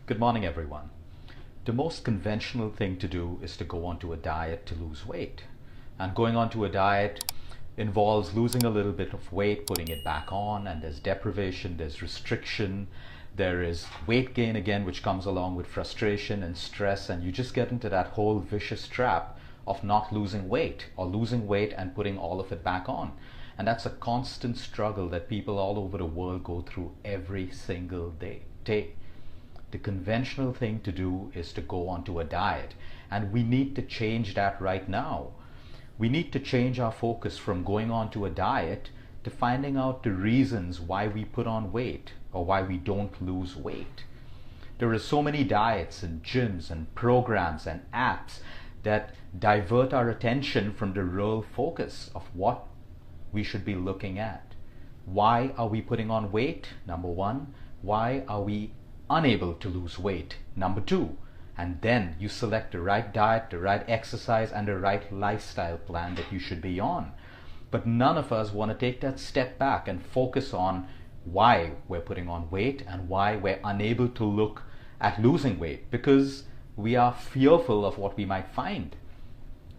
Good morning, everyone. The most conventional thing to do is to go onto a diet to lose weight. And going onto a diet involves losing a little bit of weight, putting it back on, and there's deprivation, there's restriction, there is weight gain again, which comes along with frustration and stress, and you just get into that whole vicious trap of not losing weight or losing weight and putting all of it back on. And that's a constant struggle that people all over the world go through every single day. The conventional thing to do is to go onto a diet, and we need to change that right now. We need to change our focus from going onto a diet to finding out the reasons why we put on weight or why we don't lose weight. There are so many diets and gyms and programs and apps that divert our attention from the real focus of what we should be looking at. Why are we putting on weight? Number one. Why are we unable to lose weight? Number two. And then you select the right diet, the right exercise, and the right lifestyle plan that you should be on. But none of us want to take that step back and focus on why we're putting on weight and why we're unable to look at losing weight, because we are fearful of what we might find.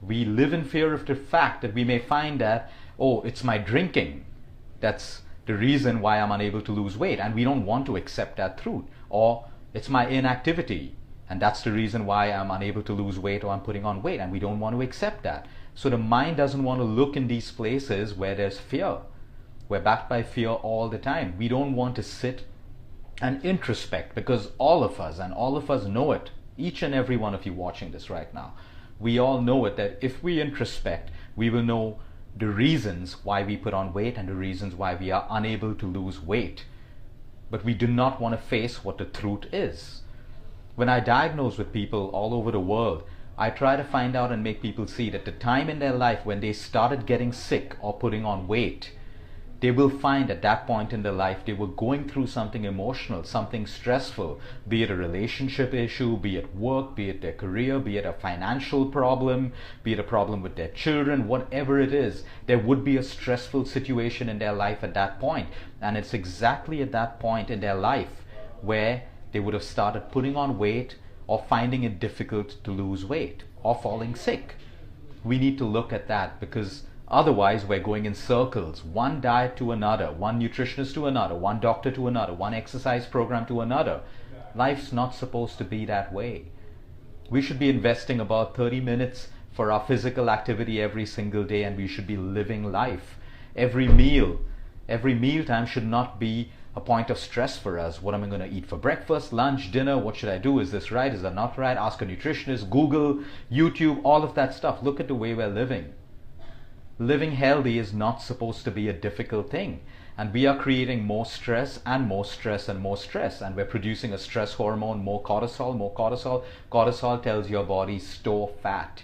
We live in fear of the fact that we may find that, oh, it's my drinking that's the reason why I'm unable to lose weight, and we don't want to accept that truth. Or it's my inactivity, and that's the reason why I'm unable to lose weight or I'm putting on weight, and we don't want to accept that. So the mind doesn't want to look in these places where there's fear. We're backed by fear all the time. We don't want to sit and introspect, because all of us know it, each and every one of you watching this right now, we all know it, that if we introspect, we will know the reasons why we put on weight and the reasons why we are unable to lose weight. But we do not want to face what the truth is. When I diagnose with people all over the world, I try to find out and make people see that the time in their life when they started getting sick or putting on weight, they will find at that point in their life they were going through something emotional, something stressful, be it a relationship issue, be it work, be it their career, be it a financial problem, be it a problem with their children, whatever it is, there would be a stressful situation in their life at that point. And it's exactly at that point in their life where they would have started putting on weight or finding it difficult to lose weight or falling sick. We need to look at that, because otherwise we're going in circles, one diet to another, one nutritionist to another, one doctor to another, one exercise program to another. Life's not supposed to be that way. We should be investing about 30 minutes for our physical activity every single day, and we should be living life. Every mealtime should not be a point of stress for us. What am I going to eat for breakfast, lunch, dinner? What should I do? Is this right? Is that not right? Ask a nutritionist, Google, YouTube, all of that stuff. Look at the way we're living. Living healthy is not supposed to be a difficult thing, and we are creating more stress and more stress and more stress, and we're producing a stress hormone, more cortisol. Cortisol tells your body store fat.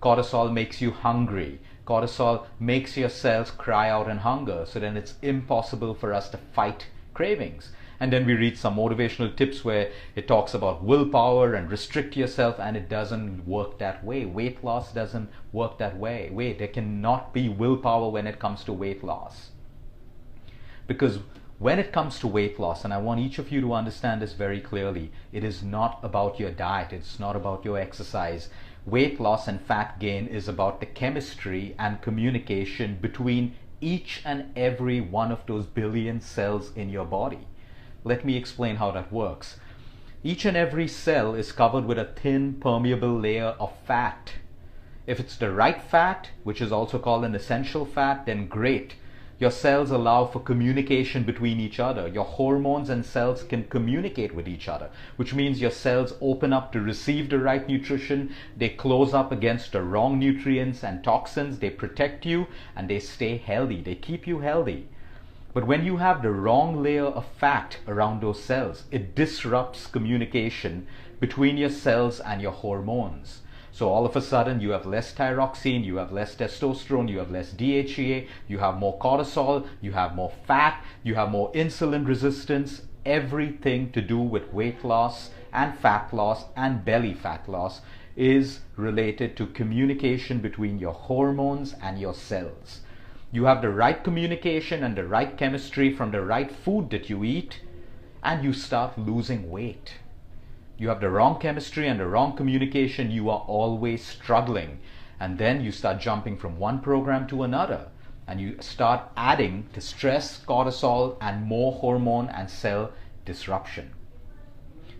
Cortisol makes you hungry. Cortisol makes your cells cry out in hunger, so then it's impossible for us to fight cravings. And then we read some motivational tips where it talks about willpower and restrict yourself, and it doesn't work that way. Weight loss doesn't work that way. There cannot be willpower when it comes to weight loss. Because when it comes to weight loss, and I want each of you to understand this very clearly, it is not about your diet, it's not about your exercise. Weight loss and fat gain is about the chemistry and communication between each and every one of those billion cells in your body. Let me explain how that works. Each and every cell is covered with a thin, permeable layer of fat. If it's the right fat, which is also called an essential fat, then great. Your cells allow for communication between each other. Your hormones and cells can communicate with each other, which means your cells open up to receive the right nutrition, they close up against the wrong nutrients and toxins, they protect you, and they stay healthy, they keep you healthy. But when you have the wrong layer of fat around those cells, it disrupts communication between your cells and your hormones. So all of a sudden you have less thyroxine, you have less testosterone, you have less DHEA, you have more cortisol, you have more fat, you have more insulin resistance. Everything to do with weight loss and fat loss and belly fat loss is related to communication between your hormones and your cells. You have the right communication and the right chemistry from the right food that you eat, and you start losing weight. You have the wrong chemistry and the wrong communication, you are always struggling. And then you start jumping from one program to another. And you start adding to stress, cortisol, and more hormone and cell disruption.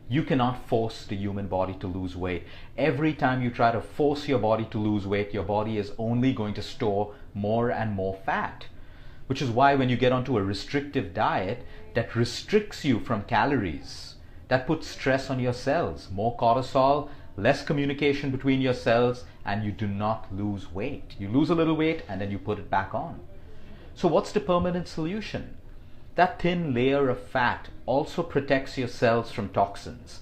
You cannot force the human body to lose weight. Every time you try to force your body to lose weight, your body is only going to store more and more fat. Which is why when you get onto a restrictive diet that restricts you from calories, that puts stress on your cells, more cortisol, less communication between your cells, and you do not lose weight. You lose a little weight and then you put it back on. So what's the permanent solution? That thin layer of fat also protects your cells from toxins.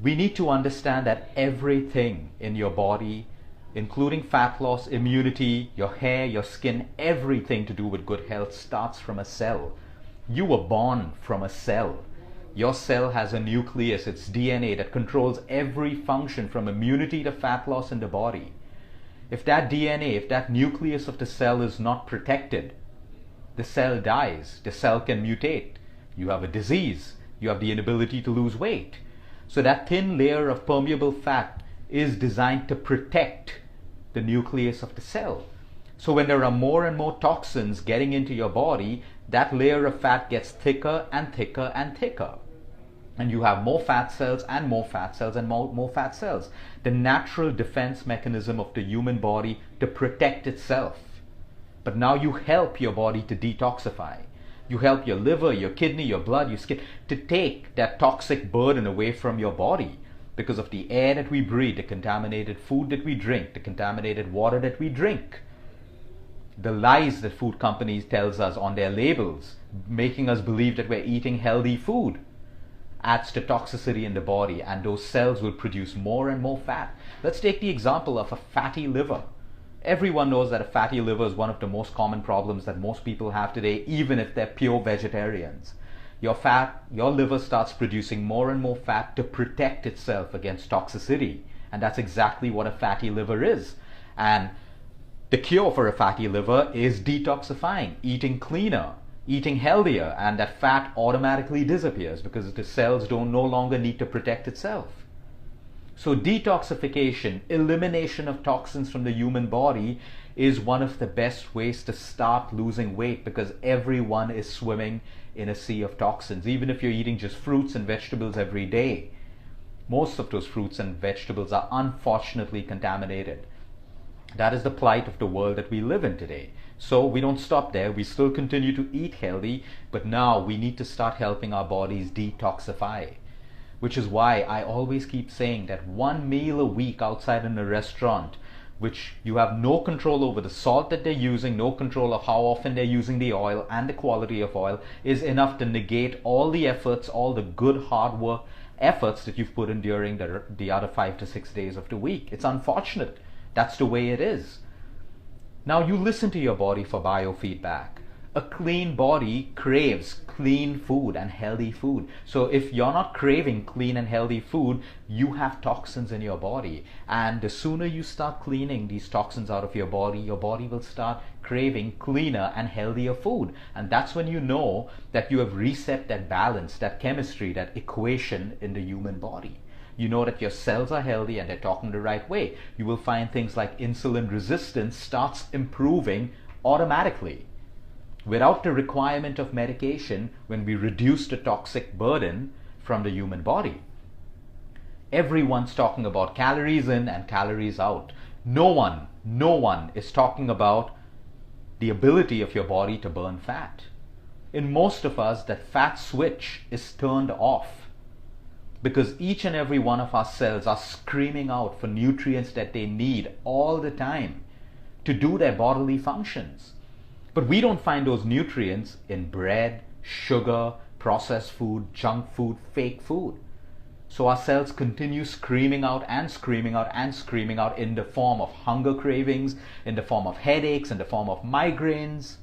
We need to understand that everything in your body, including fat loss, immunity, your hair, your skin, everything to do with good health starts from a cell. You were born from a cell. Your cell has a nucleus, it's DNA that controls every function from immunity to fat loss in the body. If that DNA, if that nucleus of the cell is not protected, the cell dies, the cell can mutate. You have a disease, you have the inability to lose weight. So that thin layer of permeable fat is designed to protect the nucleus of the cell. So when there are more and more toxins getting into your body, that layer of fat gets thicker and thicker and thicker. And you have more fat cells and more fat cells and more fat cells. The natural defense mechanism of the human body to protect itself. But now you help your body to detoxify. You help your liver, your kidney, your blood, your skin to take that toxic burden away from your body because of the air that we breathe, the contaminated food that we drink, the contaminated water that we drink. The lies that food companies tells us on their labels, making us believe that we're eating healthy food, adds to toxicity in the body, and those cells will produce more and more fat. Let's take the example of a fatty liver. Everyone knows that a fatty liver is one of the most common problems that most people have today, even if they're pure vegetarians. Your liver starts producing more and more fat to protect itself against toxicity. And that's exactly what a fatty liver is. And the cure for a fatty liver is detoxifying, eating cleaner, eating healthier, and that fat automatically disappears because the cells don't no longer need to protect itself. So detoxification, elimination of toxins from the human body, is one of the best ways to start losing weight because everyone is swimming in a sea of toxins. Even if you're eating just fruits and vegetables every day, most of those fruits and vegetables are unfortunately contaminated. That is the plight of the world that we live in today. So we don't stop there. We still continue to eat healthy, but now we need to start helping our bodies detoxify. Which is why I always keep saying that one meal a week outside in a restaurant, which you have no control over the salt that they're using, no control of how often they're using the oil and the quality of oil, is enough to negate all the efforts, all the good hard work efforts that you've put in during the other 5 to 6 days of the week. It's unfortunate. That's the way it is. Now you listen to your body for biofeedback. A clean body craves clean food and healthy food. So if you're not craving clean and healthy food, you have toxins in your body. And the sooner you start cleaning these toxins out of your body will start craving cleaner and healthier food. And that's when you know that you have reset that balance, that chemistry, that equation in the human body. You know that your cells are healthy and they're talking the right way. You will find things like insulin resistance starts improving automatically without the requirement of medication when we reduce the toxic burden from the human body. Everyone's talking about calories in and calories out. No one is talking about the ability of your body to burn fat. In most of us, that fat switch is turned off because each and every one of our cells are screaming out for nutrients that they need all the time to do their bodily functions. But we don't find those nutrients in bread, sugar, processed food, junk food, fake food. So our cells continue screaming out and screaming out and screaming out in the form of hunger cravings, in the form of headaches, in the form of migraines,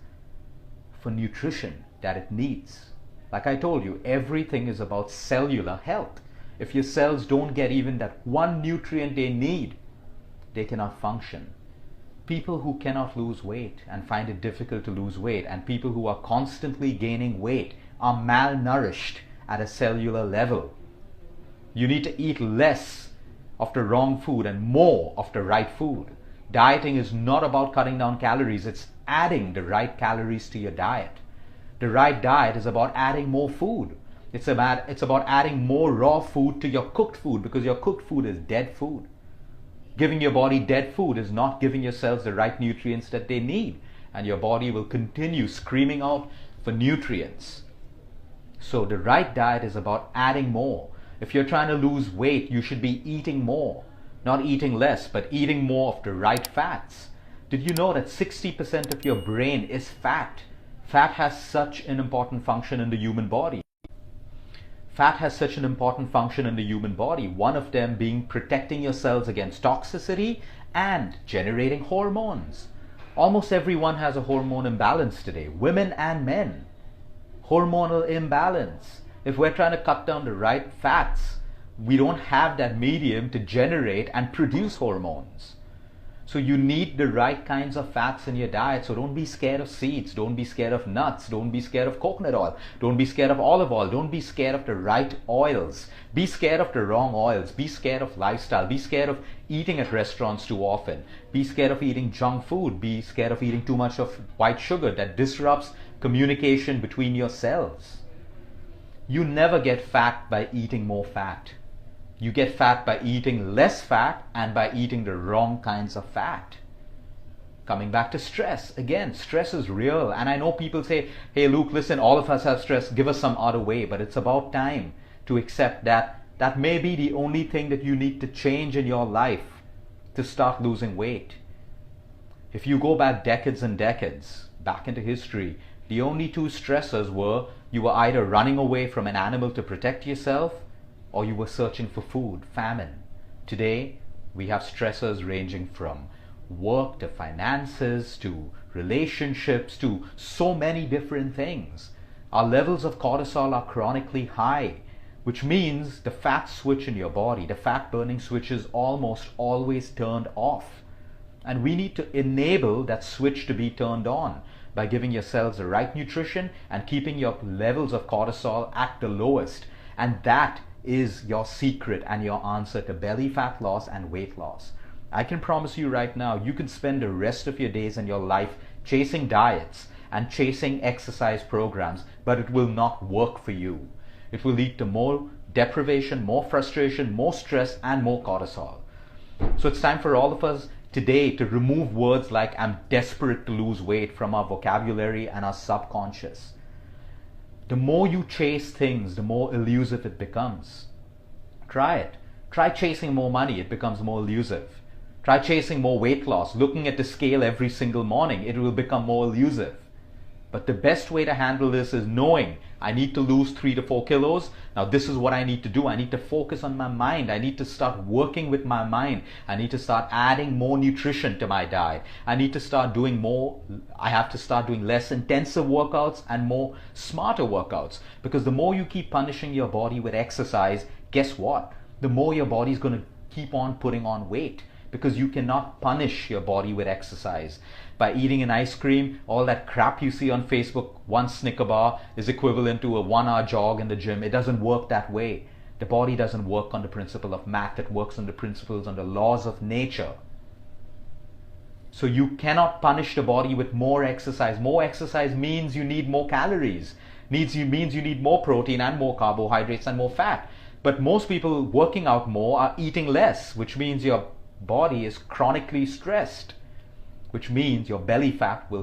for nutrition that it needs. Like I told you, everything is about cellular health. If your cells don't get even that one nutrient they need, they cannot function. People who cannot lose weight and find it difficult to lose weight, and people who are constantly gaining weight, are malnourished at a cellular level. You need to eat less of the wrong food and more of the right food. Dieting is not about cutting down calories, it's adding the right calories to your diet. The right diet is about adding more food. It's about adding more raw food to your cooked food, because your cooked food is dead food. Giving your body dead food is not giving your cells the right nutrients that they need, and your body will continue screaming out for nutrients. So the right diet is about adding more. If you're trying to lose weight, you should be eating more. Not eating less, but eating more of the right fats. Did you know that 60% of your brain is fat? Fat has such an important function in the human body. Fat has such an important function in the human body, one of them being protecting your cells against toxicity and generating hormones. Almost everyone has a hormone imbalance today, women and men. Hormonal imbalance. If we're trying to cut down the right fats, we don't have that medium to generate and produce hormones. So you need the right kinds of fats in your diet. So don't be scared of seeds, don't be scared of nuts, don't be scared of coconut oil, don't be scared of olive oil, don't be scared of the right oils. Be scared of the wrong oils, be scared of lifestyle, be scared of eating at restaurants too often, be scared of eating junk food, be scared of eating too much of white sugar that disrupts communication between your cells. You never get fat by eating more fat. You get fat by eating less fat and by eating the wrong kinds of fat. Coming back to stress, again, stress is real. And I know people say, hey Luke, listen, all of us have stress, give us some other way. But it's about time to accept that that may be the only thing that you need to change in your life to start losing weight. If you go back decades and decades, back into history, the only two stressors were you were either running away from an animal to protect yourself, or you were searching for food, famine. Today, we have stressors ranging from work to finances to relationships to so many different things. Our levels of cortisol are chronically high, which means the fat switch in your body, the fat burning switch, is almost always turned off. And we need to enable that switch to be turned on by giving your cells the right nutrition and keeping your levels of cortisol at the lowest. And that is your secret and your answer to belly fat loss and weight loss. I can promise you right now, you can spend the rest of your days and your life chasing diets and chasing exercise programs, but it will not work for you. It will lead to more deprivation, more frustration, more stress, and more cortisol. So it's time for all of us today to remove words like I'm desperate to lose weight from our vocabulary and our subconscious. The more you chase things, the more elusive it becomes. Try it. Try chasing more money, it becomes more elusive. Try chasing more weight loss, looking at the scale every single morning, it will become more elusive. But the best way to handle this is knowing I need to lose 3 to 4 kilos. Now this is what I need to do. I need to focus on my mind. I need to start working with my mind. I need to start adding more nutrition to my diet. I need to start doing more. I have to start doing less intensive workouts and more smarter workouts. Because the more you keep punishing your body with exercise, guess what? The more your body is going to keep on putting on weight. Because you cannot punish your body with exercise. By eating an ice cream, all that crap you see on Facebook, one Snicker bar is equivalent to a 1-hour jog in the gym. It doesn't work that way. The body doesn't work on the principle of math. It works on the principles, on the laws of nature. So you cannot punish the body with more exercise. More exercise means you need more calories. Means you need more protein and more carbohydrates and more fat. But most people working out more are eating less, which means your body is chronically stressed, which means your belly fat will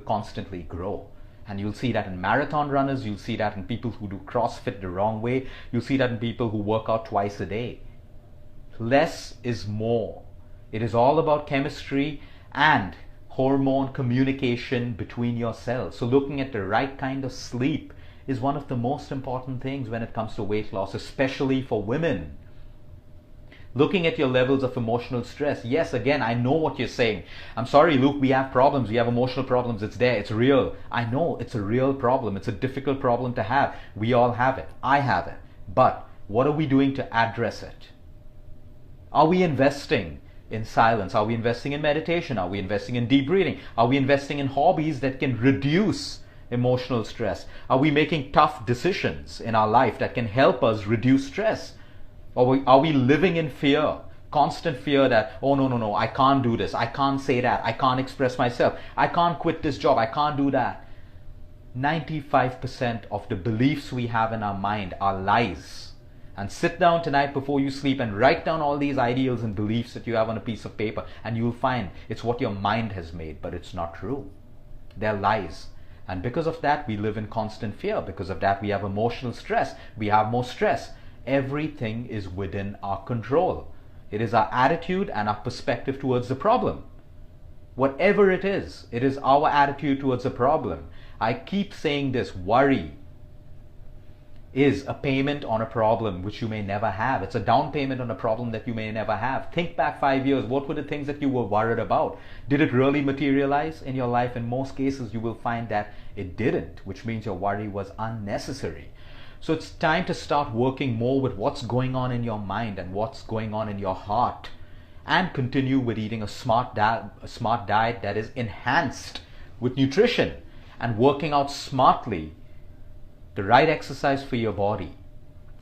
constantly grow. And you'll see that in marathon runners, you'll see that in people who do CrossFit the wrong way, you'll see that in people who work out twice a day. Less is more. It is all about chemistry and hormone communication between your cells. So looking at the right kind of sleep is one of the most important things when it comes to weight loss, especially for women. Looking at your levels of emotional stress. Yes, again, I know what you're saying. I'm sorry, Luke, we have problems. We have emotional problems. It's there. It's real. I know it's a real problem. It's a difficult problem to have. We all have it. I have it. But what are we doing to address it? Are we investing in silence? Are we investing in meditation? Are we investing in deep breathing? Are we investing in hobbies that can reduce emotional stress? Are we making tough decisions in our life that can help us reduce stress? Or are we living in fear? Constant fear that, oh no, no, no, I can't do this, I can't say that, I can't express myself, I can't quit this job, I can't do that. 95% of the beliefs we have in our mind are lies. And sit down tonight before you sleep and write down all these ideals and beliefs that you have on a piece of paper, and you'll find it's what your mind has made, but it's not true. They're lies. And because of that, we live in constant fear. Because of that, we have emotional stress. We have more stress. Everything is within our control. It is our attitude and our perspective towards the problem. Whatever it is our attitude towards the problem. I keep saying this, worry is a payment on a problem which you may never have. It's a down payment on a problem that you may never have. Think back 5 years. What were the things that you were worried about? Did it really materialize in your life? In most cases, you will find that it didn't, which means your worry was unnecessary. So it's time to start working more with what's going on in your mind and what's going on in your heart, and continue with eating a smart diet that is enhanced with nutrition, and working out smartly, the right exercise for your body,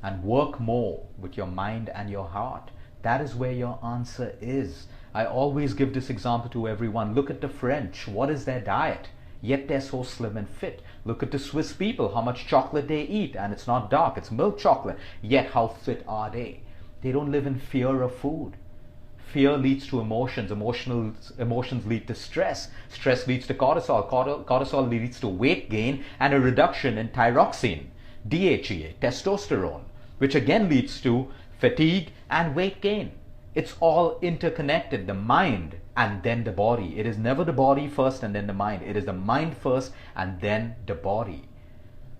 and work more with your mind and your heart. That is where your answer is. I always give this example to everyone. Look at the French. What is their diet? Yet they're so slim and fit. Look at the Swiss people, how much chocolate they eat, and it's not dark, it's milk chocolate. Yet how fit are they? They don't live in fear of food. Fear leads to emotions. Emotions lead to stress. Stress leads to cortisol. Cortisol leads to weight gain and a reduction in thyroxine, DHEA, testosterone, which again leads to fatigue and weight gain. It's all interconnected. The mind and then the body. It is never the body first and then the mind. It is the mind first and then the body.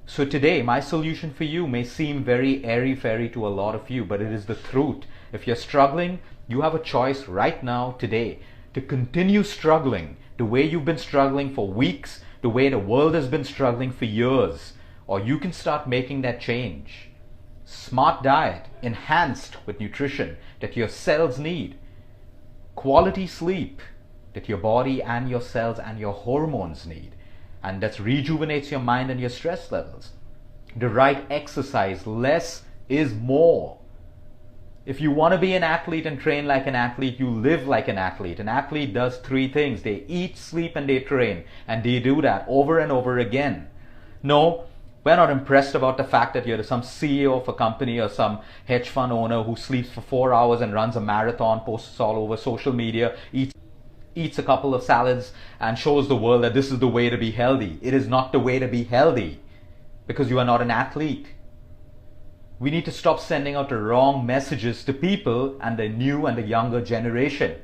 So today, my solution for you may seem very airy-fairy to a lot of you, but it is the truth. If you're struggling, you have a choice right now, today, to continue struggling the way you've been struggling for weeks, the way the world has been struggling for years, or you can start making that change. Smart diet, enhanced with nutrition that your cells need. Quality sleep that your body and your cells and your hormones need, and that rejuvenates your mind and your stress levels. The right exercise, less is more. If you want to be an athlete and train like an athlete, you live like an athlete. An athlete does 3 things. They eat, sleep, and they train, and they do that over and over again. No, we're not impressed about the fact that you're some CEO of a company or some hedge fund owner who sleeps for 4 hours and runs a marathon, posts all over social media, eats a couple of salads, and shows the world that this is the way to be healthy. It is not the way to be healthy, because you are not an athlete. We need to stop sending out the wrong messages to people and the new and the younger generation.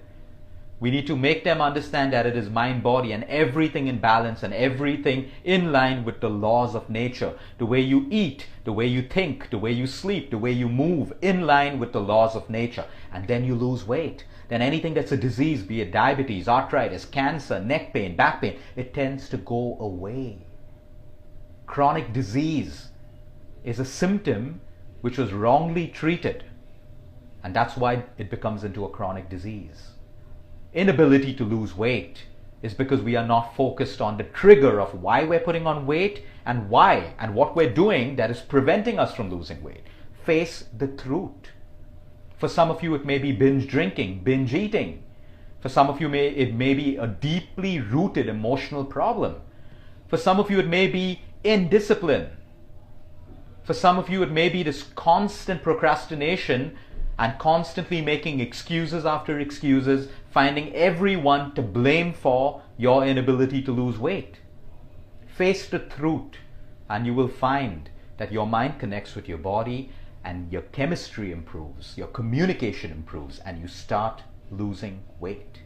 We need to make them understand that it is mind, body, and everything in balance and everything in line with the laws of nature. The way you eat, the way you think, the way you sleep, the way you move, in line with the laws of nature. And then you lose weight. Then anything that's a disease, be it diabetes, arthritis, cancer, neck pain, back pain, it tends to go away. Chronic disease is a symptom which was wrongly treated, and that's why it becomes into a chronic disease. Inability to lose weight is because we are not focused on the trigger of why we're putting on weight and why and what we're doing that is preventing us from losing weight. Face the truth. For some of you, it may be binge drinking, binge eating. For some of you, it may be a deeply rooted emotional problem. For some of you, it may be indiscipline. For some of you, it may be this constant procrastination and constantly making excuses after excuses, finding everyone to blame for your inability to lose weight. Face the truth, and you will find that your mind connects with your body and your chemistry improves, your communication improves, and you start losing weight.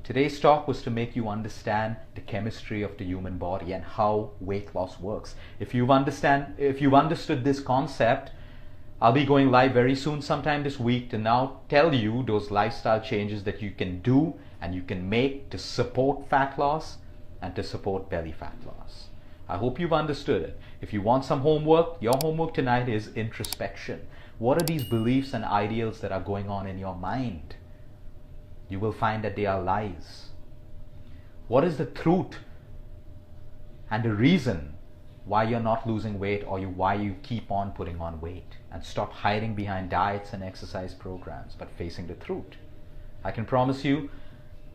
Today's talk was to make you understand the chemistry of the human body and how weight loss works. If you've understood this concept, I'll be going live very soon, sometime this week, to now tell you those lifestyle changes that you can do and you can make to support fat loss and to support belly fat loss. I hope you've understood it. If you want some homework, your homework tonight is introspection. What are these beliefs and ideals that are going on in your mind? You will find that they are lies. What is the truth and the reason why you're not losing weight, or why you keep on putting on weight. And stop hiding behind diets and exercise programs, but facing the truth. I can promise you,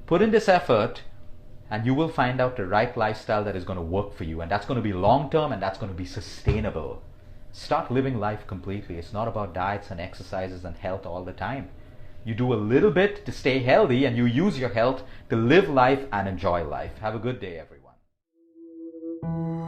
put in this effort and you will find out the right lifestyle that is going to work for you, and that's going to be long term, and that's going to be sustainable. Start living life completely. It's not about diets and exercises and health all the time. You do a little bit to stay healthy, and you use your health to live life and enjoy life. Have a good day, everyone.